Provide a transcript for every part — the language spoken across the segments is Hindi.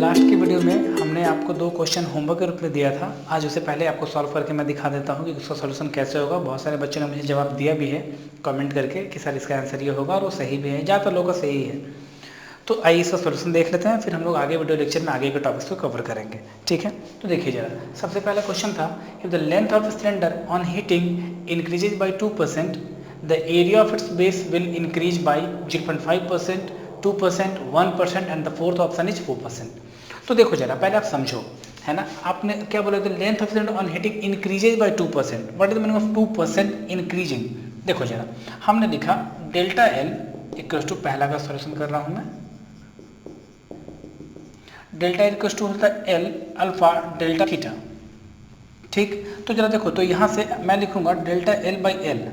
लास्ट की वीडियो में हमने आपको 2 क्वेश्चन होमवर्क के रूप में दिया था। आज उससे पहले आपको सॉल्व करके मैं दिखा देता हूँ कि उसका सॉल्यूशन कैसे होगा। बहुत सारे बच्चों ने मुझे जवाब दिया भी है कमेंट करके कि सर इसका आंसर ये होगा, और वो सही भी है, ज़्यादातर लोगों का सही है। तो आइए इसका सॉल्यूशन देख लेते हैं, फिर हम लोग आगे वीडियो लेक्चर में आगे के टॉपिक्स को कवर करेंगे। ठीक है, तो देखिए जरा, सबसे पहला क्वेश्चन था, if the length of cylinder on heating increases by 2%, the area of its base will increase by 0.5%, 2%, 1% and the fourth option is 4%। तो देखो जरा, पहले आप समझो, है ना, आपने क्या बोला था, length of cylinder on heating increases by 2%। What is the meaning of 2% increasing? देखो जरा, हमने लिखा डेल्टा एल इक्वल टू, पहला का सॉल्यूशन कर रहा हूं मैं, डेल्टा एल इक्वल टू होता है एल अल्फा डेल्टा थीटा। ठीक, तो जरा देखो, तो यहाँ से मैं लिखूंगा delta L by L,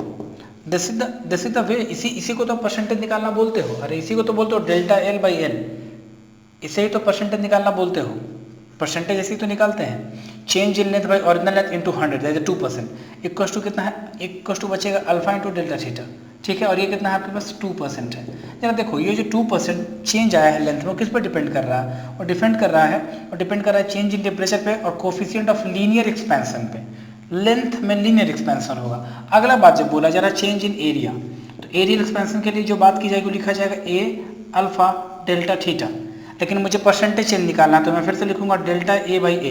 this is the way. इसी को तो परसेंटेज निकालना बोलते हो। अरे इसी को तो बोलते हो डेल्टा एल बाई एल, इसे ही तो परसेंटेज निकालना बोलते हो। परसेंटेज ऐसे ही तो निकालते हैं। Change in length by original length into 100 that is 2%। Equal to कितना है, इक्वल टू बचेगा अल्फा इंटू डेल्टा थीटा। ठीक है, और ये कितना है आपके पास, 2% है। जरा देखो, ये जो 2% चेंज आया है लेंथ में, किस पर डिपेंड कर रहा है? और डिपेंड कर रहा है चेंज इन टेम्परेचर पे और कोफिशिएंट ऑफ लीनियर एक्सपेंशन पे। लेंथ में लीनियर एक्सपेंशन होगा। अगला बात जब बोला जा रहा है चेंज इन एरिया, तो एरियल एक्सपेंशन के लिए जो बात की जाएगी वो लिखा जाएगा ए अल्फा डेल्टा थीटा। लेकिन मुझे परसेंटेज चेंज निकालना है, तो मैं फिर से लिखूंगा delta A by A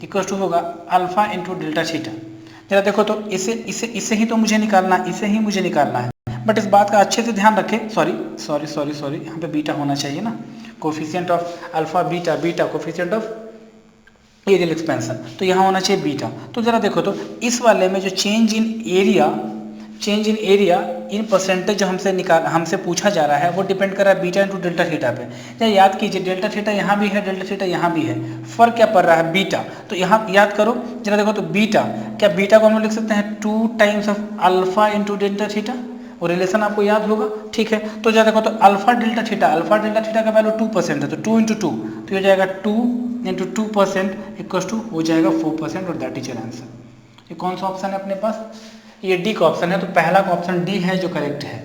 equal to होगा अल्फा इंटू डेल्टा थीटा। जरा देखो, तो इसे ही तो मुझे निकालना है, इसे ही मुझे निकालना है। बट इस बात का अच्छे से ध्यान रखें, सॉरी, यहाँ पे बीटा होना चाहिए ना, coefficient of alpha beta coefficient of areal expansion, तो यहाँ होना चाहिए बीटा। तो जरा देखो, तो इस वाले में जो change in area in percentage जो हमसे पूछा जा रहा है, वो डिपेंड कर रहा है बीटा इंटू डेल्टा थीटा पे। या याद कीजिए, डेल्टा थीटा यहाँ भी है, डेल्टा थीटा यहाँ भी है, फर्क क्या पड़ रहा है, बीटा। तो यहाँ याद करो जरा देखो, तो बीटा को हम लोग लिख सकते हैं 2 times of alpha into delta theta, और रिलेशन आपको याद होगा। ठीक है, तो जरा देखो, तो अल्फा डेल्टा थीटा का वैल्यू 2% है, तो 2 इंटू 2 तो हो जाएगा 2 इंटू 2% इक्वल टू हो जाएगा 4%, और दैट इज योर आंसर। ये कौन सा ऑप्शन है अपने पास? ये डी का ऑप्शन है। तो पहला का ऑप्शन डी है जो करेक्ट है।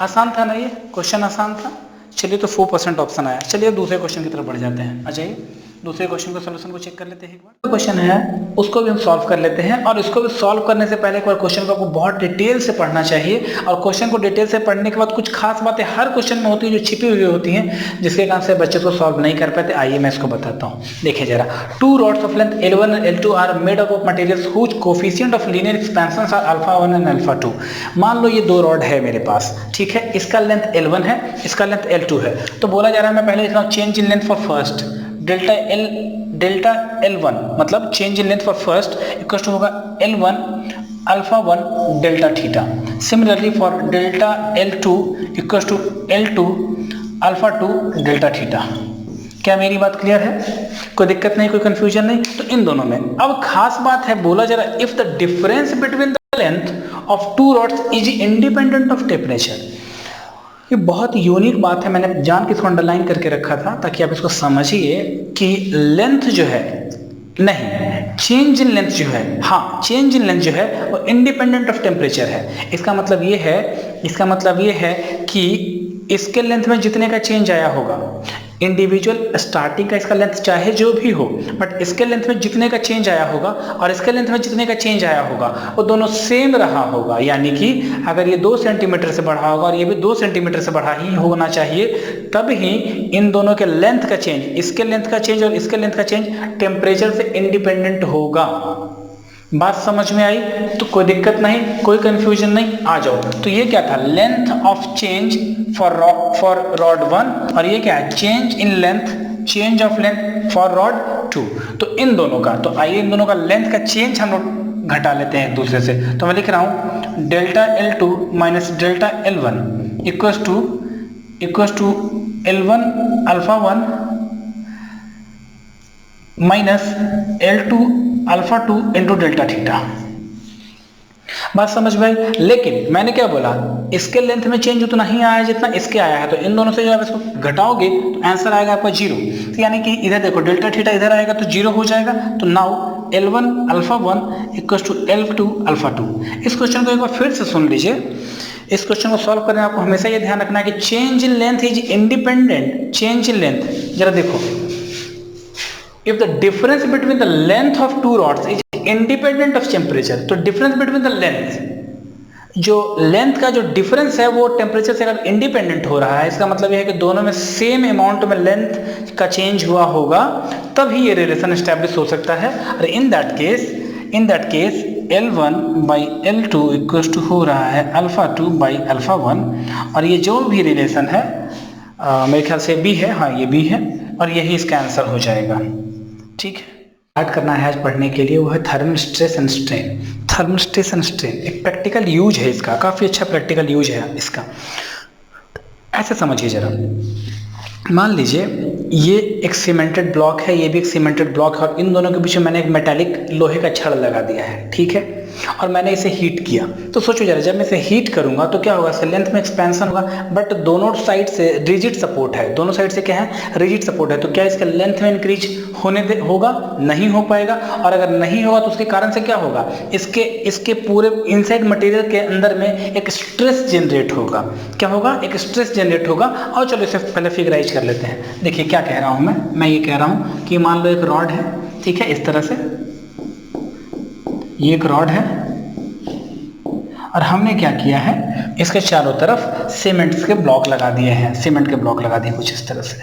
आसान था ना, ये क्वेश्चन आसान था। चलिए, तो 4% ऑप्शन आया। चलिए दूसरे क्वेश्चन की तरफ बढ़ जाते हैं। आ जाइए, दूसरे क्वेश्चन का सॉल्यूशन को चेक कर लेते हैं। एक बार क्वेश्चन है, उसको भी हम सॉल्व कर लेते हैं। और इसको भी सॉल्व करने से पहले एक बार क्वेश्चन को आपको बहुत डिटेल से पढ़ना चाहिए। और क्वेश्चन को डिटेल से पढ़ने के बाद कुछ खास बातें हर क्वेश्चन में होती है जो छिपी हुई होती हैं, जिसके कारण से बच्चे को सॉल्व नहीं कर पाते। आइए मैं इसको बताता हूँ। देखिए जरा, 2 rods of length L1 and L2 are made up of materials whose coefficient of linear expansions are alpha 1 and alpha 2। मान लो ये 2 रॉड है मेरे पास, ठीक है, इसका लेंथ L1 है, इसका लेंथ L2 है। तो बोला जा रहा है, मैं पहले लिख रहा हूँ change in length for first, delta L1 मतलब change in length for first equal to होगा L1 alpha 1 delta theta. Similarly for delta L2 equal to L2 alpha 2 delta theta. क्या मेरी बात क्लियर है? कोई दिक्कत नहीं, कोई कंफ्यूजन नहीं? तो इन दोनों में अब खास बात है, बोला जरा, if the difference between the length of 2 rods is independent of temperature. ये बहुत यूनिक बात है, मैंने जान के इसको अंडरलाइन करके रखा था ताकि आप इसको समझिए कि लेंथ जो है, नहीं, चेंज इन लेंथ जो है, हाँ, चेंज इन लेंथ जो है वो इंडिपेंडेंट ऑफ टेम्परेचर है। इसका मतलब ये है कि इसके लेंथ में जितने का चेंज आया होगा, इंडिविजुअल स्टार्टिंग का इसका लेंथ चाहे जो भी हो, बट इसके लेंथ में जितने का चेंज आया होगा और इसके लेंथ में जितने का चेंज आया होगा वो दोनों सेम रहा होगा। यानी कि अगर ये 2 सेंटीमीटर से बढ़ा होगा और ये भी 2 सेंटीमीटर से बढ़ा ही होना चाहिए, तब ही इन दोनों के लेंथ का चेंज, इसके लेंथ का चेंज और इसके लेंथ का चेंज टेम्परेचर से इंडिपेंडेंट होगा। बात समझ में आई? तो कोई दिक्कत नहीं, कोई कंफ्यूजन नहीं। आ जाओ, तो ये क्या था, length of change for rod 1, और ये क्या है, change of length for rod 2। तो इन दोनों का, तो आइए इन दोनों का लेंथ का चेंज हम लोग घटा लेते हैं एक दूसरे से। तो मैं लिख रहा हूं delta L2 minus delta L1 equal to L1 alpha 1 minus L2 alpha 2 into delta theta. बात समझ में आई? लेकिन मैंने क्या बोला, इसके लेंथ में चेंज उतना ही आया जितना इसके आया है। तो इन दोनों से जब इसको घटाओगे तो आंसर आएगा आपका 0। तो यानी कि इधर देखो, डेल्टा थीटा इधर आएगा तो 0 हो जाएगा। तो now L1 alpha 1 equal to L2 alpha 2। इस क्वेश्चन को एक बार फिर से सुन लीजिए। इस क्वेश्चन को सॉल्व करने में आपको हमेशा ये ध्यान रखना है कि change in length is independent. Change in length, जरा देखो, if the difference between the length of two rods is independent of temperature, तो डिफरेंस बिटवीन द लेंथ, जो लेंथ का जो डिफरेंस है वो टेम्परेचर से अगर इंडिपेंडेंट हो रहा है, इसका मतलब यह है कि दोनों में सेम अमाउंट में लेंथ का चेंज हुआ होगा, तभी ये रिलेशन एस्टेब्लिश हो सकता है। और in that case L1 by L2 equals to हो रहा है अल्फा 2 बाई अल्फा 1, और ये जो भी रिलेशन है मेरे ख्याल से B है, हाँ ये B है, और यही इसका आंसर हो जाएगा। ठीक है, स्टार्ट करना है आज पढ़ने के लिए, वो है thermal stress and strain. Thermal stress and strain एक प्रैक्टिकल यूज है इसका, काफ़ी अच्छा प्रैक्टिकल यूज है इसका। ऐसे समझिए जरा, मान लीजिए ये एक सीमेंटेड ब्लॉक है, ये भी एक सीमेंटेड ब्लॉक है, और इन दोनों के बीच में मैंने एक मेटालिक लोहे का छड़ लगा दिया है, ठीक है, और मैंने इसे हीट किया। तो सोचो जरा, जब मैं इसे हीट करूंगा तो क्या होगा, इससे लेंथ में एक्सपेंशन होगा, बट दोनों साइड से रिजिड सपोर्ट है, दोनों साइड से क्या है, रिजिड सपोर्ट है, तो क्या इसके लेंथ में इंक्रीज होगा, नहीं हो पाएगा। और अगर नहीं होगा तो उसके कारण से क्या होगा, इसके पूरे इनसाइड मटेरियल के अंदर में एक स्ट्रेस जनरेट होगा। क्या होगा, एक स्ट्रेस जनरेट होगा। और चलो इसे पहले फिगराइज कर लेते हैं। देखिए क्या कह रहा हूं मैं ये कह रहा हूं कि मान लो एक रॉड है, ठीक है, इस तरह से ये एक रॉड है, और हमने क्या किया है, इसके चारों तरफ सीमेंट के ब्लॉक लगा दिए हैं, सीमेंट के ब्लॉक लगा दिए कुछ इस तरह से,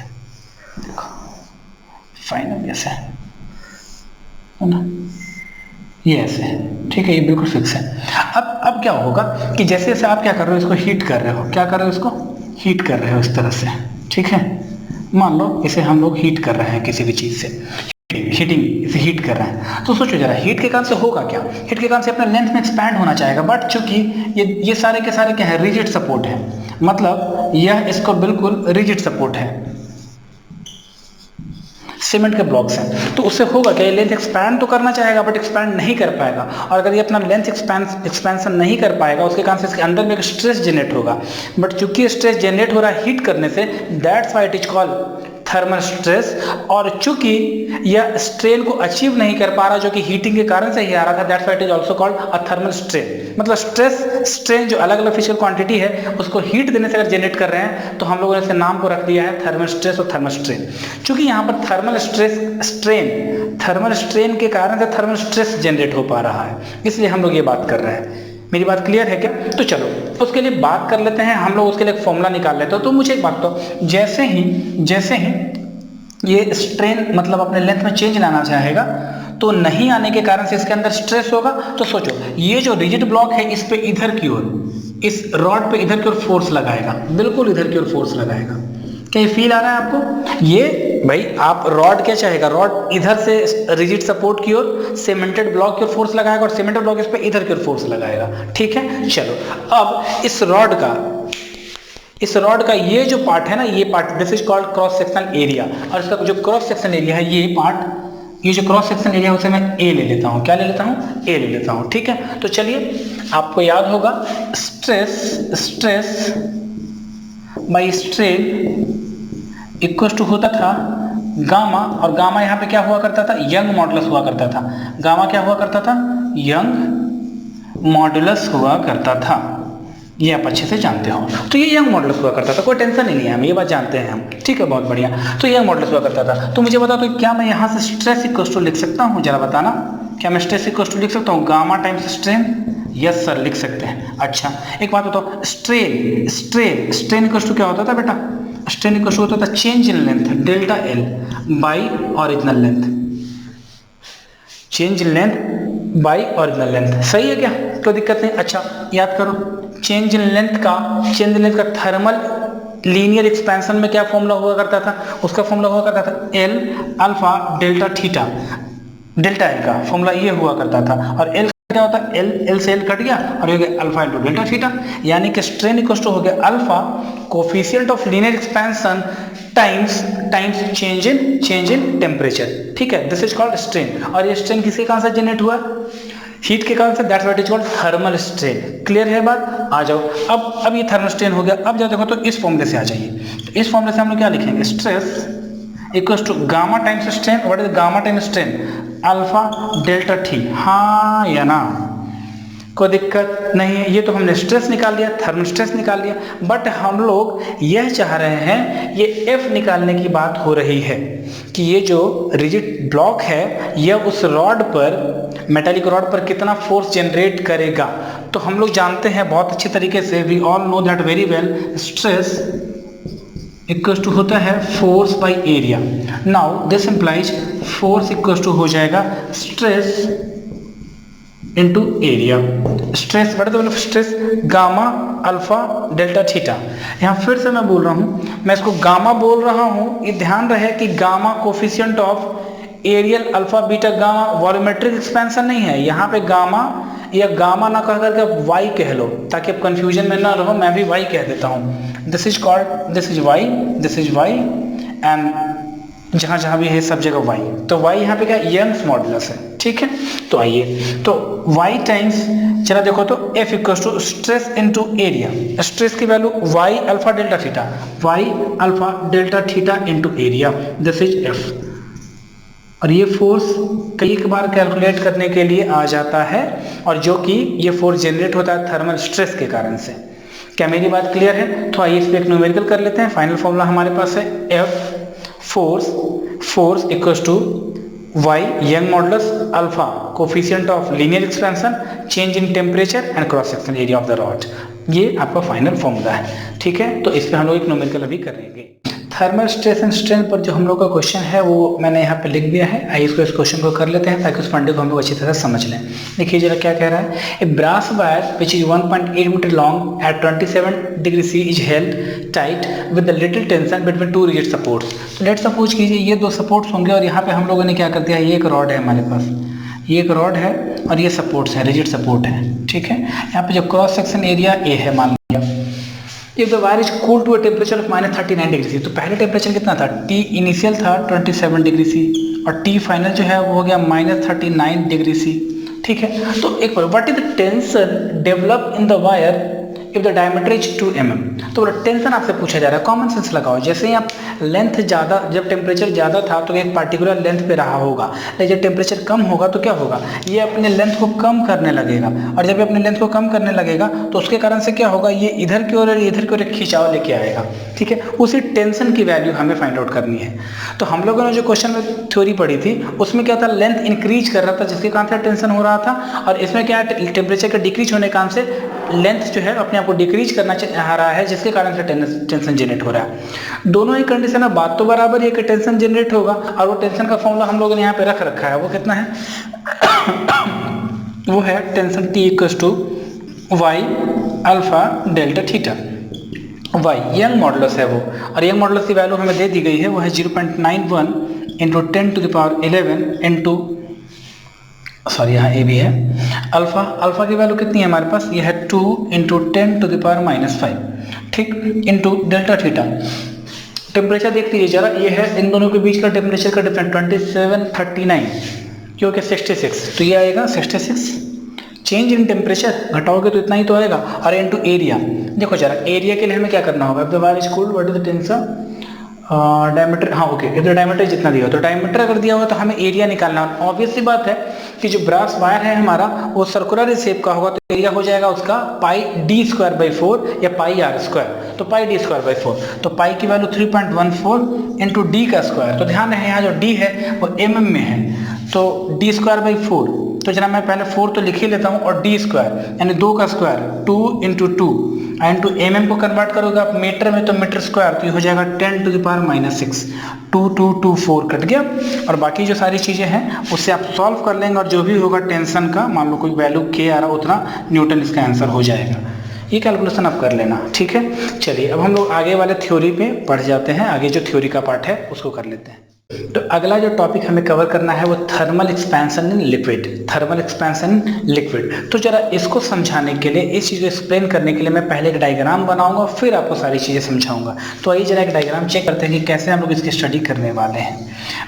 देखो फाइनल ऐसे है ना, ये ऐसे है, ठीक है, ये बिल्कुल फिक्स है। अब क्या होगा कि जैसे जैसे आप क्या कर रहे हो, इसको हीट कर रहे हो, क्या कर रहे हो, इसको हीट कर रहे हो इस तरह से, ठीक है, मान लो इसे हम लोग हीट कर रहे हैं किसी भी चीज़ से, हीटिंग, इसे हीट कर रहे हैं। तो सोचो जरा, हीट के कारण से होगा क्या, हीट के कारण से अपने लेंथ में एक्सपैंड होना चाहेगा, बट चूंकि ये सारे के सारे क्या है, रिजिड सपोर्ट है, मतलब यह इसको बिल्कुल रिजिड सपोर्ट है, सीमेंट के ब्लॉक्स हैं, तो उससे होगा क्या, ये लेंथ एक्सपैंड तो करना चाहेगा बट एक्सपैंड नहीं कर पाएगा। और अगर ये अपना लेंथ एक्सपेंशन नहीं कर पाएगा, उसके कारण से इसके अंदर में एक स्ट्रेस जनरेट होगा, बट चूंकि स्ट्रेस जनरेट हो रहा है हीट करने से, that's why it is called thermal stress. और चूंकि यह स्ट्रेन को अचीव नहीं कर पा रहा, जो कि हीटिंग के कारण से ही आ रहा था, that's why it is also called a thermal strain. मतलब स्ट्रेन जो अलग अलग फिजिकल क्वांटिटी है उसको हीट देने से अगर जनरेट कर रहे हैं, तो हम लोगों ने इसे नाम को रख दिया है थर्मल स्ट्रेस और थर्मल स्ट्रेन। चूंकि यहाँ पर थर्मल स्ट्रेन के कारण से थर्मल स्ट्रेस जनरेट हो पा रहा है, इसलिए हम लोग ये बात कर रहे हैं। मेरी बात क्लियर है क्या? तो चलो उसके लिए बात कर लेते हैं हम लोग, उसके लिए एक फॉर्मूला निकाल लेते हैं। तो मुझे एक बात तो, जैसे ही ये स्ट्रेन मतलब अपने लेंथ में चेंज लाना चाहेगा, तो नहीं आने के कारण से इसके अंदर स्ट्रेस होगा। तो सोचो ये जो रिजिड ब्लॉक है, इस पे इधर की ओर, इस रॉड पे इधर की ओर फोर्स लगाएगा, बिल्कुल इधर की ओर फोर्स लगाएगा। क्या ये फील आ रहा है आपको? ये भाई आप रॉड क्या चाहेगा, रॉड इधर से रिजिड सपोर्ट की ओर सीमेंटेड ब्लॉक की ओर फोर्स लगाएगा, और सीमेंटेड ब्लॉक इस पे इधर की ओर फोर्स लगाएगा। ठीक है, चलो अब इस रॉड का ये जो पार्ट है ना, ये part this is called cross section area, और इसका जो क्रॉस सेक्शन एरिया है, ये पार्ट, ये जो क्रॉस सेक्शन एरिया है उसे मैं ए ले लेता हूँ। क्या ले लेता हूँ? ए ले लेता हूँ। ठीक है, तो चलिए आपको याद होगा stress by strain equal to होता था गामा, और गामा यहाँ पे क्या हुआ करता था? यंग मॉडुलस हुआ करता था। गामा क्या हुआ करता था? यंग मॉडुलस हुआ करता था। ये आप अच्छे से जानते हो। तो ये यंग मॉडुलस हुआ करता था, कोई टेंशन नहीं है, हम ये बात जानते हैं हम। ठीक है, बहुत बढ़िया। तो यंग मॉडुलस हुआ करता था। तो मुझे बताओ, तो क्या मैं यहाँ से स्ट्रेस इक्वल टू लिख सकता हूँ? जरा बताना, क्या मैं स्ट्रेस इक्वल टू लिख सकता हूँ gamma times strain? Yes sir, लिख सकते हैं। अच्छा एक बात बताओ, स्ट्रेन इक्वल टू क्या होता था बेटा? स्ट्रेन इक्वल टू होता था change in length delta L by original length. Change in length by original length, सही है क्या? कोई दिक्कत नहीं। अच्छा याद करो, चेंज इन लेंथ का थर्मल लीनियर एक्सपेंशन में क्या फॉर्मूला हुआ करता था? उसका फॉर्मूला हुआ करता था L alpha delta theta. Delta L का फॉर्मूला ये हुआ करता था, और एल क्या होता है? एल से एल कट गया और हो गया अल्फा इंटू डेल्टा थीटा, यानी कि स्ट्रेन इक्वल टू हो गया alpha coefficient of linear expansion times change in temperature. ठीक है, दिस इज कॉल्ड स्ट्रेन। और ये स्ट्रेन किसके कारण से जनरेट हुआ? हीट के कारण से, that's what is called thermal strain. Clear है बात? आ जाओ अब ये थर्मल स्ट्रेन हो गया। अब जब देखो तो इस फॉर्मूले से आ जाइए। तो इस फॉर्मूले से हम लोग क्या लिखेंगे? Stress equal to gamma times strain. What is gamma times strain? Alpha delta T. हाँ या ना? कोई दिक्कत नहीं है। ये तो हमने स्ट्रेस निकाल लिया, थर्मल स्ट्रेस निकाल लिया, बट हम लोग यह चाह रहे हैं, ये एफ निकालने की बात हो रही है कि ये जो रिजिड ब्लॉक है यह उस रॉड पर, मेटालिक रॉड पर कितना फोर्स जनरेट करेगा। तो हम लोग जानते हैं बहुत अच्छी तरीके से, we all know that very well, stress equals to होता है force by area. Now this implies force equals to हो जाएगा स्ट्रेस इनटू एरिया। स्ट्रेस बड़ा तो stress gamma alpha delta theta. यहाँ फिर से मैं बोल रहा हूँ, मैं इसको गामा बोल रहा हूँ, ये ध्यान रहे कि gamma coefficient of areal alpha beta gamma volumetric expansion नहीं है। यहाँ पे गामा या गामा ना कह करके आप वाई कह लो, ताकि आप कंफ्यूजन में ना रहो, मैं भी वाई कह देता हूँ। This is called, this is Y, this is Y, and जहाँ जहाँ भी है सब जगह वाई। तो वाई यहाँ पे क्या यंग्स मॉडुलस है, ठीक है। तो आइए, तो वाई टाइम्स, चला देखो तो F equals to stress into area. Stress की value Y alpha delta theta, Y alpha delta theta into area, this is F. और ये फोर्स कई बार कैलकुलेट करने के लिए आ जाता है, और जो कि ये फोर्स जनरेट होता है थर्मल स्ट्रेस के कारण से। क्या मेरी बात क्लियर है? तो आइए इस पर एक न्यूमेरिकल कर लेते हैं। फाइनल फॉर्मूला हमारे पास है F force equals to Y Young modulus alpha coefficient of linear expansion change in temperature and cross section area of the rod. ये आपका फाइनल फॉर्मूला है, ठीक है। तो इस पर हम लोग एक न्यूमेरिकल अभी करेंगे। थर्मल स्ट्रेस एंड स्ट्रेन पर जो हम लोग का क्वेश्चन है वो मैंने यहाँ पे लिख दिया है। आइए इसको, इस क्वेश्चन को कर लेते हैं ताकि उस फंडे को हम लोग अच्छी तरह समझ लें। देखिए जरा क्या कह रहा है, a brass wire which is 1.8 metre long at 27 degree C is held tight with the little tension between two rigid supports. तो लेट सपोज कीजिए ये दो सपोर्ट्स होंगे, और यहाँ पे हम लोगों ने क्या कर दिया, ये एक रॉड है हमारे पास, ये एक रॉड है और ये सपोर्ट्स है, रिजिड सपोर्ट है, ठीक है। यहाँ पे जो क्रॉस सेक्शन एरिया ए है मान लिया। If the wire is cool to a temperature of -39 degree C, तो पहले टेम्परेचर कितना था, टी इनिशियल था 27 डिग्री सी, और टी फाइनल जो है वो हो गया -39 डिग्री सी, ठीक है। तो एक बार, what is the tension develop in the wire if the diameter is 2 mm। तो टेंशन आपसे पूछा जा रहा है, कॉमन सेंस लगाओ। जैसे ही आप लेंथ ज़्यादा, जब टेम्परेचर ज़्यादा था तो एक पार्टिकुलर लेंथ पे रहा होगा, लेकिन जब टेम्परेचर कम होगा तो क्या होगा, ये अपने लेंथ को कम करने लगेगा, और जब ये अपने लेंथ को कम करने लगेगा तो उसके कारण से क्या होगा, ये इधर की ओर और इधर की ओर एक खिंचाव लेके आएगा, ठीक है। उसी टेंशन की वैल्यू हमें फाइंड आउट करनी है। तो हम लोगों ने जो क्वेश्चन में थ्योरी पढ़ी थी उसमें क्या था, लेंथ इंक्रीज कर रहा था जिसके कारण से टेंशन हो रहा था, और इसमें क्या टेम्परेचर का डिक्रीज होने के कारण से लेंथ जो है अपने आप को डिक्रीज करना चाह रहा है, जिसके कारण से टेंशन जनरेट हो रहा है। दोनों ही कंडीशन में बात तो बराबर है कि टेंशन जनरेट होगा, और वो टेंशन का फॉर्मूला हम लोगों ने यहाँ पे रख रखा है, वो कितना है वो है tension T equals to Y alpha delta theta. Y Young modulus है वो, और यंग मॉडुलस की वैल्यू हमें दे दी गई है, वो है 0.91 इंटू 10⁻11 इंटू, सॉरी यहाँ ए भी है, अल्फा, अल्फा की वैल्यू कितनी है हमारे पास, ये है 2 इंटू 10⁻⁻5, ठीक, इंटू डेल्टा थीटा। टेम्परेचर देख लीजिए जरा, ये है इन दोनों के बीच का टेम्परेचर का डिफरेंस 2739 क्योंकि 66, तो ये आएगा 66। चेंज इन टेम्परेचर घटाओगे तो इतना ही तो आएगा, और इनटू एरिया। देखो जरा एरिया के लिए हमें क्या करना होगा, the wire is cooled, what is the tension diameter, हाँ ओके, इधर डायमीटर जितना दिया हो, तो डायमीटर अगर दिया हुआ तो हमें एरिया निकालना है। ऑब्वियस सी बात है कि जो ब्रास वायर है हमारा वो सर्कुलर शेप का होगा, तो एरिया हो जाएगा उसका पाई d²/4 या पाई r², तो पाई d²/4, तो पाई की वैल्यू 3.14 इंटू डी का स्क्वायर। तो ध्यान रहे यहाँ जो डी है वो mm में है, तो d²/4, तो जरा मैं पहले 4 तो लिख ही लेता हूँ, और d² यानी 2 का स्क्वायर 2 इंटू 2 इंटू mm को कन्वर्ट करोगे आप मीटर में तो मीटर स्क्वायर, तो ये हो जाएगा 10⁻⁻6, 2 2 2 4 कट गया, और बाकी जो सारी चीज़ें हैं उससे आप सॉल्व कर लेंगे, और जो भी होगा टेंशन का, मान लो कोई वैल्यू k आ रहा उतना न्यूटन इसका आंसर हो जाएगा। ये कैलकुलेशन आप कर लेना, ठीक है। चलिए अब हम लोग आगे वाले थ्योरी पे पढ़ जाते हैं, आगे जो थ्योरी का पार्ट है उसको कर लेते हैं। तो अगला जो टॉपिक हमें कवर करना है वो thermal expansion in liquid, thermal expansion in liquid. तो जरा इसको समझाने के लिए, इस चीज़ को एक्सप्लेन करने के लिए मैं पहले एक डायग्राम बनाऊंगा, फिर आपको सारी चीज़ें समझाऊंगा। तो आइए जरा एक डायग्राम चेक करते हैं कि कैसे हम लोग इसकी स्टडी करने वाले हैं।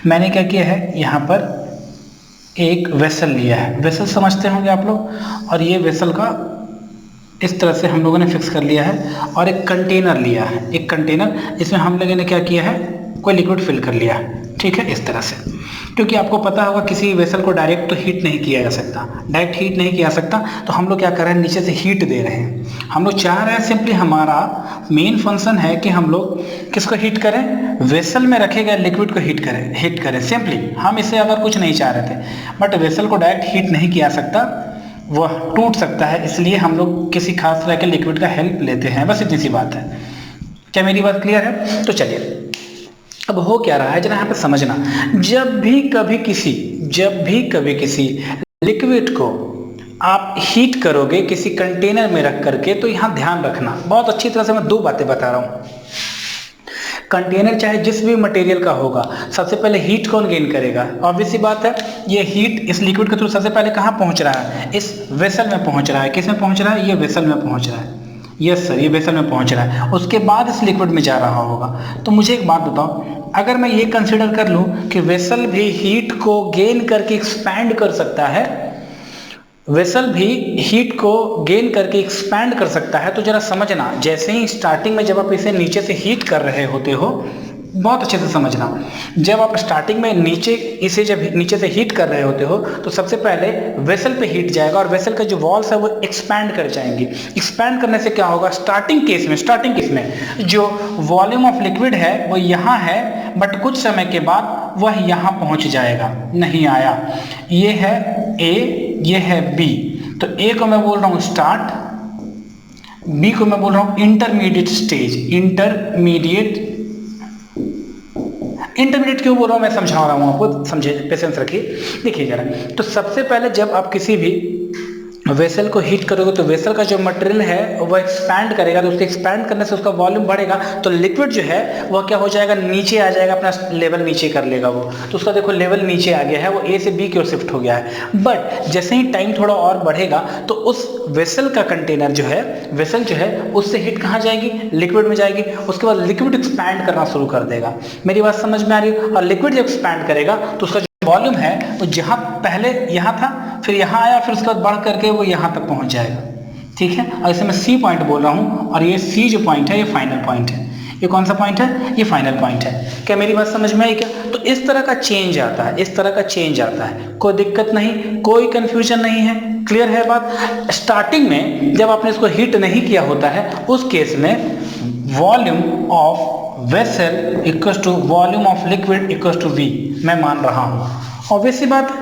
मैंने क्या किया है, यहाँ पर एक वेसल लिया है, वेसल समझते होंगे आप लोग, और ये वेसल का इस तरह से हम लोगों ने फिक्स कर लिया है, और एक कंटेनर लिया है, एक कंटेनर, इसमें हम लोगों ने क्या किया है, कोई लिक्विड फिल कर लिया है, ठीक है, इस तरह से। क्योंकि आपको पता होगा किसी वेसल को डायरेक्ट तो हीट नहीं किया जा सकता, डायरेक्ट हीट नहीं किया जा सकता। तो हम लोग क्या कर रहे हैं, नीचे से हीट दे रहे हैं। हम लोग चाह रहे हैं, सिंपली हमारा मेन फंक्शन है कि हम लोग किसको हीट करें, वेसल में रखे गए लिक्विड को हीट करें सिंपली। हम इससे अगर कुछ नहीं चाह रहे थे, बट वेसल को डायरेक्ट हीट नहीं किया जा सकता, वह टूट सकता है, इसलिए हम लोग किसी खास तरह के लिक्विड का हेल्प लेते हैं। बस इतनी सी बात है। क्या मेरी बात क्लियर है? तो चलिए, अब हो क्या रहा है जरा यहाँ पे समझना। जब भी कभी किसी लिक्विड को आप हीट करोगे किसी कंटेनर में रख करके, तो यहाँ ध्यान रखना बहुत अच्छी तरह से। मैं दो बातें बता रहा हूँ। कंटेनर चाहे जिस भी मटेरियल का होगा, सबसे पहले हीट कौन गेन करेगा? ऑब्वियस सी बात है, ये हीट इस लिक्विड के थ्रू सबसे पहले कहाँ पहुँच रहा है? इस वेसल में पहुँच रहा है। किस में पहुँच रहा है? ये वेसल में पहुँच रहा है। यस सर, ये वेसल में पहुँच रहा है, उसके बाद इस लिक्विड में जा रहा होगा। तो मुझे एक बात बताओ, अगर मैं ये कंसिडर कर लूँ कि वेसल भी हीट को गेन करके एक्सपैंड कर सकता है, वेसल भी हीट को गेन करके एक्सपैंड कर सकता है, तो जरा समझना, जैसे ही स्टार्टिंग में जब आप इसे नीचे से हीट कर रहे होते हो, बहुत अच्छे से समझना, जब आप स्टार्टिंग में इसे जब नीचे से हीट कर रहे होते हो, तो सबसे पहले वेसल पे हीट जाएगा और वेसल का जो वॉल्स है वो एक्सपैंड कर जाएंगी। एक्सपैंड करने से क्या होगा? स्टार्टिंग केस में जो वॉल्यूम ऑफ लिक्विड है वो यहाँ है, बट कुछ समय के बाद वह यहाँ पहुँच जाएगा। नहीं आया, ये है ए, ये है बी। तो ए को मैं बोल रहा हूँ स्टार्ट, बी को मैं बोल रहा हूँ इंटरमीडिएट स्टेज। इंटरमीडिएट क्यों बोल रहा हूँ मैं समझा रहा हूँ आपको, समझे, पेशेंस रखिए। देखिए जरा, तो सबसे पहले जब आप किसी भी वेसल को हीट करोगे तो वेसल का जो मटेरियल है वह एक्सपैंड करेगा, तो उसके एक्सपैंड करने से उसका वॉल्यूम बढ़ेगा, तो लिक्विड जो है वह क्या हो जाएगा? नीचे आ जाएगा, अपना लेवल नीचे कर लेगा वो। तो उसका देखो लेवल नीचे आ गया है, वो ए से बी की ओर शिफ्ट हो गया है। बट जैसे ही टाइम थोड़ा और बढ़ेगा तो उस वेसल का कंटेनर जो है, वेसल जो है, उससे हीट कहाँ जाएगी? लिक्विड में जाएगी। उसके बाद लिक्विड एक्सपैंड करना शुरू कर देगा। मेरी बात समझ में आ रही है? और लिक्विड जब एक्सपैंड करेगा तो उसका वॉल्यूम है वो जहां पहले यहाँ था, फिर यहाँ आया, फिर उसके बाद बढ़ करके वो यहाँ तक पहुँच जाएगा। ठीक है, और इसे मैं सी पॉइंट बोल रहा हूँ, और ये सी जो पॉइंट है ये फाइनल पॉइंट है। ये कौन सा पॉइंट है? ये फाइनल पॉइंट है। क्या मेरी बात समझ में आई क्या? तो इस तरह का चेंज आता है, इस तरह का चेंज आता है, कोई दिक्कत नहीं, कोई कंफ्यूजन नहीं है। क्लियर है बात? स्टार्टिंग में जब आपने इसको हीट नहीं किया होता है, उस केस में volume of vessel equals to volume of liquid equals to V मैं मान रहा हूँ। ऑब्वियस सी बात है,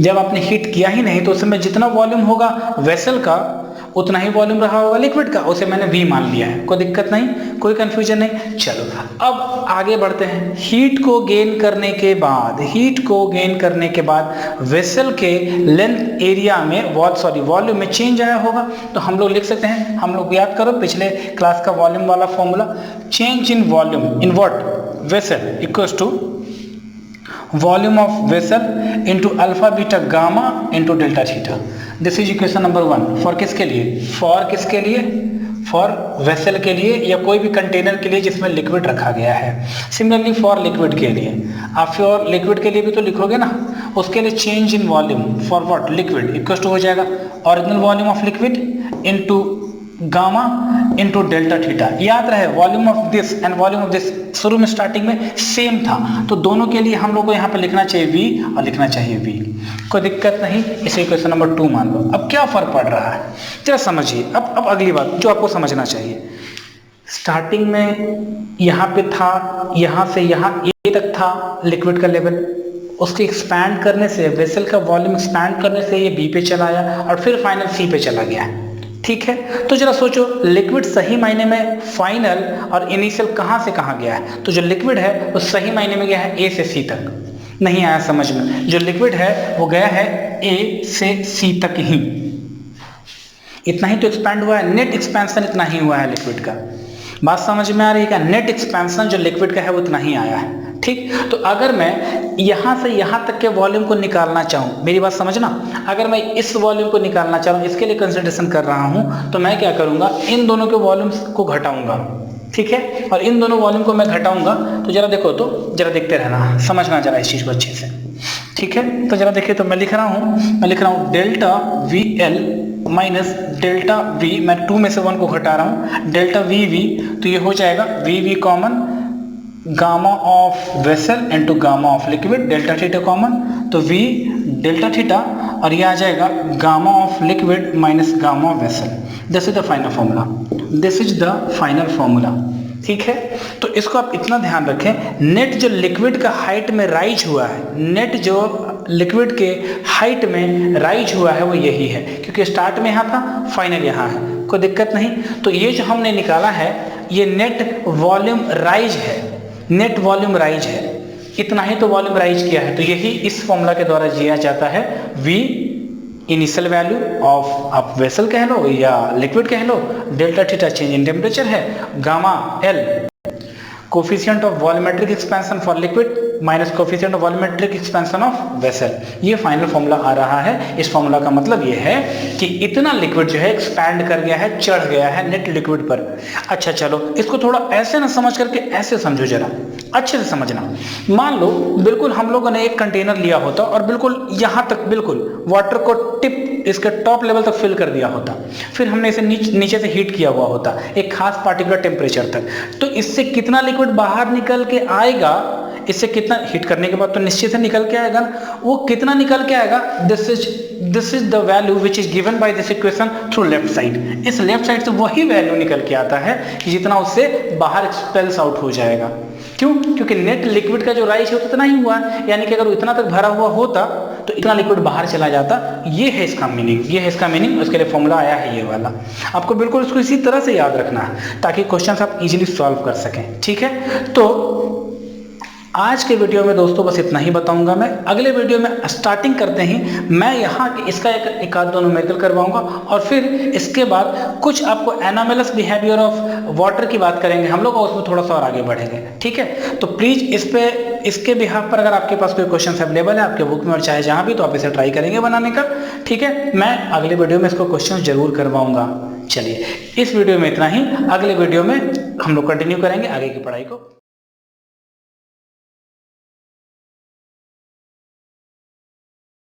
जब आपने हीट किया ही नहीं तो उस समय जितना वॉल्यूम होगा वेसल का उतना ही वॉल्यूम रहा होगा लिक्विड का, उसे मैंने वी मान लिया है। कोई दिक्कत नहीं, कोई कंफ्यूजन नहीं। चलो अब आगे बढ़ते हैं। हीट को गेन करने के बाद वेसल के लेंथ एरिया में वॉल्यूम में चेंज आया होगा, तो हम लोग लिख सकते हैं, हम लोग याद करो पिछले क्लास का वॉल्यूम वाला formula, change in volume in what? Vessel equals to volume of vessel into alpha beta gamma into delta theta. This is equation number 1। For किसके लिए? फॉर वेसल के लिए या कोई भी कंटेनर के लिए जिसमें लिक्विड रखा गया है। सिमिलरली फॉर लिक्विड के लिए, आप फॉर लिक्विड के लिए भी तो लिखोगे ना, उसके लिए change in volume for what? Liquid equal to हो जाएगा original volume of liquid into gamma into delta theta. याद रहे volume of this and volume of this शुरू में स्टार्टिंग में सेम था, तो दोनों के लिए हम लोग को यहाँ पे लिखना चाहिए v और लिखना चाहिए v। कोई दिक्कत नहीं, इसे क्वेश्चन नंबर 2 मान लो। अब क्या फर्क पड़ रहा है जरा समझिए। अब अगली बात जो आपको समझना चाहिए, स्टार्टिंग में यहाँ पे था, यहाँ से यहाँ ए तक था लिक्विड का लेवल, उसके एक्सपैंड करने से वेसल का वॉल्यूम एक्सपैंड करने से ये बी पे चला आया और फिर फाइनल सी पे चला गया। ठीक है, तो जरा सोचो, लिक्विड सही मायने में फाइनल और इनिशियल कहाँ से कहाँ गया है? तो जो लिक्विड है वो सही मायने में गया है ए से सी तक। नहीं आया समझ में? जो लिक्विड है वो गया है ए से सी तक ही, इतना ही तो एक्सपैंड हुआ है। नेट एक्सपेंशन इतना ही हुआ है लिक्विड का। बात समझ में आ रही है क्या? नेट एक्सपेंशन जो लिक्विड का है वो इतना ही आया है। ठीक, तो अगर मैं यहाँ से यहाँ तक के वॉल्यूम को निकालना चाहूँ, मेरी बात समझना, अगर मैं इस वॉल्यूम को निकालना चाहूँ, इसके लिए कंसिडरेशन कर रहा हूँ, तो मैं क्या करूँगा, इन दोनों के वॉल्यूम्स को घटाऊंगा। ठीक है, और इन दोनों वॉल्यूम को मैं घटाऊंगा, तो जरा देखो, तो जरा देखते रहना, समझना जरा इस चीज़ को अच्छे से। ठीक है, तो जरा देखिए, तो मैं लिख रहा हूँ delta V L minus delta we, मैं 2 में से 1 को घटा रहा हूँ, डेल्टा वी वी, तो ये हो जाएगा V V common gamma of vessel into gamma of liquid, delta theta common, तो V डेल्टा थीटा और ये आ जाएगा gamma of liquid minus gamma of vessel. This is the final formula, this is the final formula. ठीक है, तो इसको आप इतना ध्यान रखें, नेट जो लिक्विड का हाइट में राइज हुआ है, नेट जो लिक्विड के हाइट में राइज हुआ है वो यही है, क्योंकि स्टार्ट में यहाँ था, फाइनल यहाँ है, कोई दिक्कत नहीं। तो ये जो हमने निकाला है ये नेट वॉल्यूम राइज है, नेट वॉल्यूम राइज है, इतना ही तो वॉल्यूम राइज किया है। तो यही इस फॉर्मूला के द्वारा दिया जाता है, V इनिशियल वैल्यू ऑफ आप वेसल कह लो या लिक्विड कह लो, delta theta change in temperature है, gamma L coefficient of volumetric expansion for liquid minus coefficient of volumetric expansion of vessel, ये फाइनल फॉर्मूला आ रहा है। इस फॉर्मूला का मतलब ये है कि इतना लिक्विड जो है एक्सपैंड कर गया है, चढ़ गया है नेट लिक्विड पर। अच्छा चलो इसको थोड़ा ऐसे ना समझ करके ऐसे समझो, जरा अच्छे से समझना। मान लो बिल्कुल हम लोगों ने एक कंटेनर लिया होता और बिल्कुल यहाँ तक बिल्कुल वाटर को टिप इसके टॉप लेवल तक फिल कर दिया होता, फिर हमने इसे नीचे से हीट किया हुआ होता एक खास पार्टिकुलर टेम्परेचर तक, तो इससे कितना लिक्विड बाहर निकल के आएगा, इससे कितना हीट करने के बाद तो निश्चित से निकल के आएगा, वो कितना निकल के आएगा, this is the value which is given by this equation through left side. इस लेफ्ट साइड से वही वैल्यू निकल के आता है कि जितना उससे बाहर एक्सपेल्स आउट हो जाएगा। क्यों? क्योंकि नेट लिक्विड का जो राइज है उतना ही हुआ, यानी कि अगर इतना तक भरा हुआ होता तो इतना लिक्विड बाहर चला जाता। ये है इसका मीनिंग, ये है इसका मीनिंग, उसके लिए फॉर्मूला आया है ये वाला। आपको बिल्कुल इसको इसी तरह से याद रखना है ताकि क्वेश्चन आप इजीली सॉल्व कर सकें। ठीक है, तो आज के वीडियो में दोस्तों बस इतना ही बताऊंगा मैं। अगले वीडियो में स्टार्टिंग करते ही मैं यहाँ इसका एक आध दो न्यूमेरिकल करवाऊंगा और फिर इसके बाद कुछ आपको एनोमलस बिहेवियर ऑफ वाटर की बात करेंगे हम लोग और उसमें थोड़ा सा और आगे बढ़ेंगे। ठीक है, तो प्लीज इसके बिहाफ पर अगर आपके पास कोई क्वेश्चन अवेलेबल है आपके बुक में और चाहे जहाँ भी, तो आप इसे ट्राई करेंगे बनाने का। ठीक है, मैं अगले वीडियो में इसको क्वेश्चन जरूर करवाऊंगा। चलिए इस वीडियो में इतना ही, अगले वीडियो में हम लोग कंटिन्यू करेंगे आगे की पढ़ाई को।